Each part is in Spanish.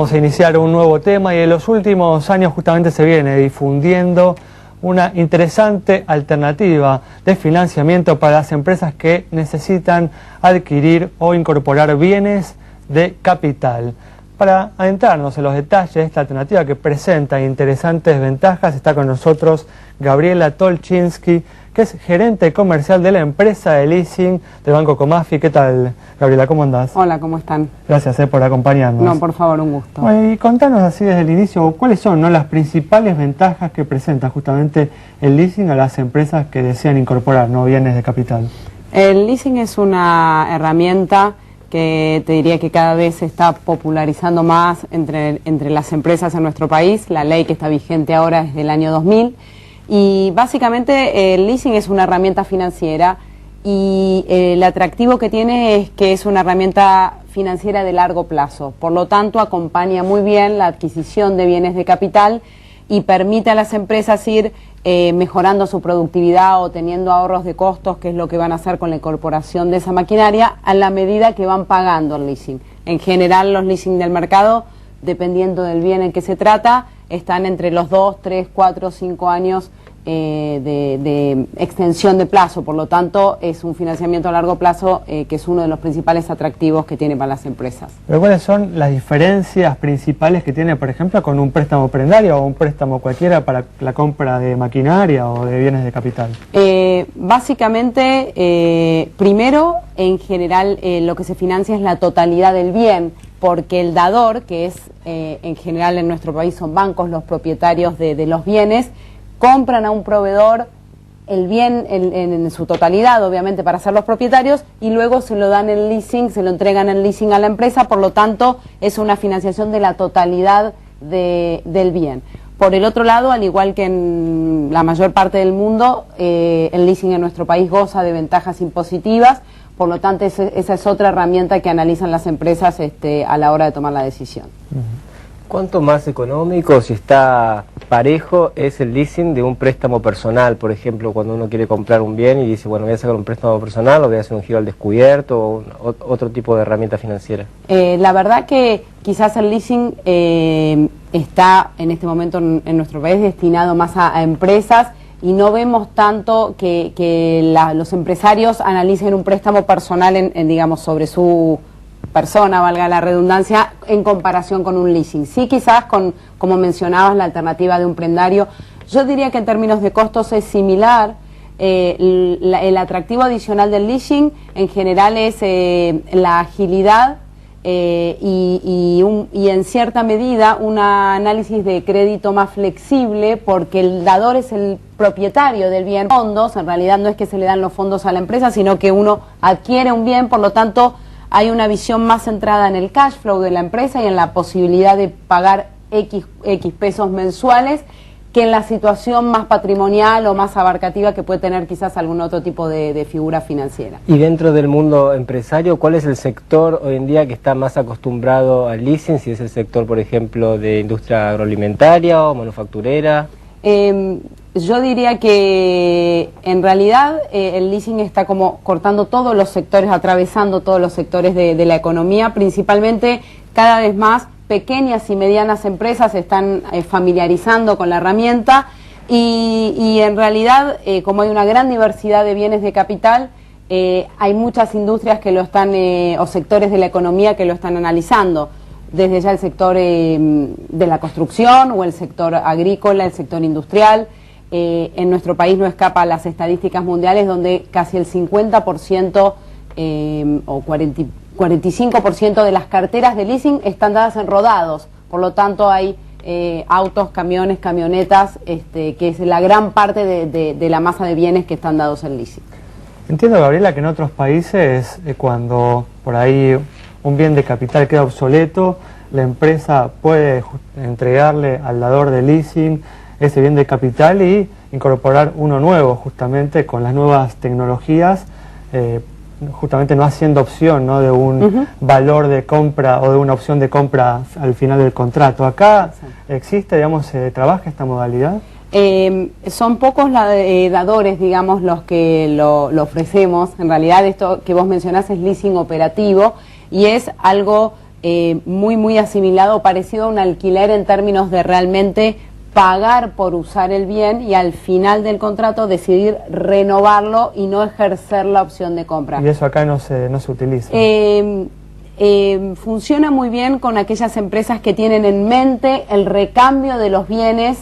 Vamos a iniciar un nuevo tema y en los últimos años justamente se viene difundiendo una interesante alternativa de financiamiento para las empresas que necesitan adquirir o incorporar bienes de capital. Para adentrarnos en los detalles de esta alternativa que presenta interesantes ventajas, está con nosotros Gabriela Tolchinsky, que es gerente comercial de la empresa de leasing del Banco Comafi. ¿Qué tal, Gabriela? ¿Cómo andás? Hola, ¿cómo están? Gracias por acompañarnos. No, por favor, un gusto. Bueno, y contanos así desde el inicio, ¿cuáles son las principales ventajas que presenta justamente el leasing a las empresas que desean incorporar bienes de capital? El leasing es una herramienta que te diría que cada vez se está popularizando más entre las empresas en nuestro país. La ley que está vigente ahora es del año 2000 y básicamente el leasing es una herramienta financiera y el atractivo que tiene es que es una herramienta financiera de largo plazo. Por lo tanto, acompaña muy bien la adquisición de bienes de capital y permite a las empresas ir mejorando su productividad o teniendo ahorros de costos, que es lo que van a hacer con la incorporación de esa maquinaria, a la medida que van pagando el leasing. En general, los leasing del mercado, dependiendo del bien en que se trata, están entre los 2, 3, 4, 5 años de extensión de plazo. Por lo tanto, es un financiamiento a largo plazo que es uno de los principales atractivos que tiene para las empresas. ¿Pero cuáles son las diferencias principales que tiene, por ejemplo, con un préstamo prendario o un préstamo cualquiera para la compra de maquinaria o de bienes de capital? Básicamente, primero, en general, lo que se financia es la totalidad del bien, porque el dador, que es en general en nuestro país son bancos los propietarios de los bienes, compran a un proveedor el bien en su totalidad, obviamente, para ser los propietarios, y luego se lo dan en leasing, se lo entregan en leasing a la empresa. Por lo tanto, es una financiación de la totalidad del bien. Por el otro lado, al igual que en la mayor parte del mundo, el leasing en nuestro país goza de ventajas impositivas. Por lo tanto, esa es otra herramienta que analizan las empresas a la hora de tomar la decisión. ¿Cuánto más económico, si está parejo, es el leasing de un préstamo personal? Por ejemplo, cuando uno quiere comprar un bien y dice, bueno, voy a sacar un préstamo personal o voy a hacer un giro al descubierto o otro tipo de herramienta financiera. La verdad que quizás el leasing está en este momento en nuestro país destinado más a empresas y no vemos tanto que los empresarios analicen un préstamo personal digamos, sobre su persona, valga la redundancia, en comparación con un leasing. Sí, quizás como mencionabas, la alternativa de un prendario, yo diría que en términos de costos es similar. El atractivo adicional del leasing en general es la agilidad y en cierta medida un análisis de crédito más flexible, porque el dador es el propietario del bien. Fondos, en realidad no es que se le dan los fondos a la empresa, sino que uno adquiere un bien. Por lo tanto, hay una visión más centrada en el cash flow de la empresa y en la posibilidad de pagar X pesos mensuales, que en la situación más patrimonial o más abarcativa que puede tener quizás algún otro tipo de figura financiera. Y dentro del mundo empresario, ¿cuál es el sector hoy en día que está más acostumbrado al leasing? Si es el sector, por ejemplo, de industria agroalimentaria o manufacturera. Yo diría que en realidad el leasing está como cortando todos los sectores, atravesando todos los sectores de la economía. Principalmente, cada vez más pequeñas y medianas empresas se están familiarizando con la herramienta y en realidad, como hay una gran diversidad de bienes de capital, hay muchas industrias que lo están, o sectores de la economía que lo están analizando. Desde ya el sector de la construcción o el sector agrícola, el sector industrial. En nuestro país no escapa a las estadísticas mundiales, donde casi el 50% o 45% de las carteras de leasing están dadas en rodados. Por lo tanto, hay autos, camiones, camionetas, que es la gran parte de la masa de bienes que están dados en leasing. Entiendo, Gabriela, que en otros países, cuando por ahí un bien de capital queda obsoleto, la empresa puede entregarle al dador de leasing ese bien de capital y incorporar uno nuevo, justamente con las nuevas tecnologías, justamente no haciendo opción de un valor de compra o de una opción de compra al final del contrato. ¿Acá existe, digamos, se trabaja esta modalidad? Son pocos dadores, digamos, los que lo ofrecemos. En realidad, esto que vos mencionás es leasing operativo y es algo muy asimilado, parecido a un alquiler en términos de realmente pagar por usar el bien y al final del contrato decidir renovarlo y no ejercer la opción de compra. Y eso acá no se utiliza. Funciona muy bien con aquellas empresas que tienen en mente el recambio de los bienes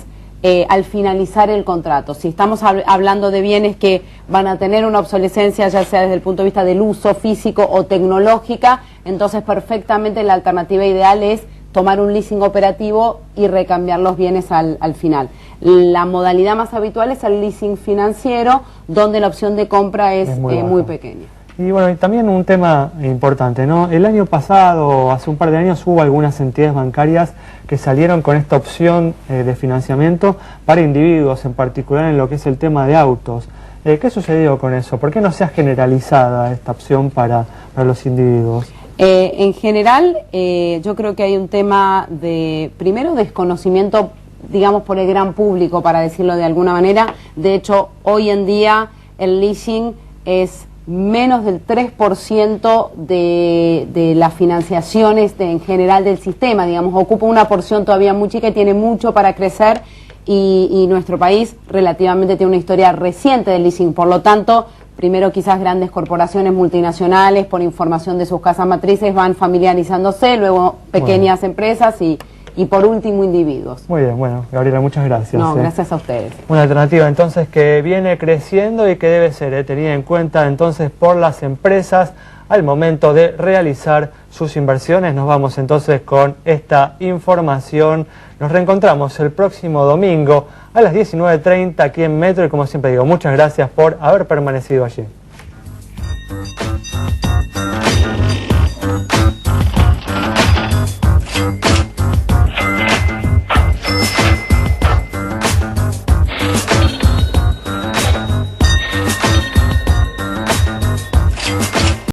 al finalizar el contrato. Si estamos hablando de bienes que van a tener una obsolescencia, ya sea desde el punto de vista del uso físico o tecnológica, entonces perfectamente la alternativa ideal es tomar un leasing operativo y recambiar los bienes al final. La modalidad más habitual es el leasing financiero, donde la opción de compra es muy pequeña. Y bueno, y también un tema importante, ¿no? El año pasado, hace un par de años, hubo algunas entidades bancarias que salieron con esta opción de financiamiento para individuos, en particular en lo que es el tema de autos. ¿Qué sucedió con eso? ¿Por qué no se ha generalizada esta opción para los individuos? En general, yo creo que hay un tema de, primero, desconocimiento, digamos, por el gran público, para decirlo de alguna manera. De hecho, hoy en día el leasing es menos del 3% de las financiaciones en general del sistema, digamos, ocupa una porción todavía muy chica y tiene mucho para crecer, y nuestro país relativamente tiene una historia reciente del leasing. Por lo tanto, primero quizás grandes corporaciones multinacionales, por información de sus casas matrices, van familiarizándose, luego pequeñas empresas y por último individuos. Muy bien, bueno, Gabriela, muchas gracias. No, gracias a ustedes. Una alternativa entonces que viene creciendo y que debe ser tenida en cuenta entonces por las empresas al momento de realizar sus inversiones. Nos vamos entonces con esta información. Nos reencontramos el próximo domingo a las 19:30 aquí en Metro y, como siempre digo, muchas gracias por haber permanecido allí.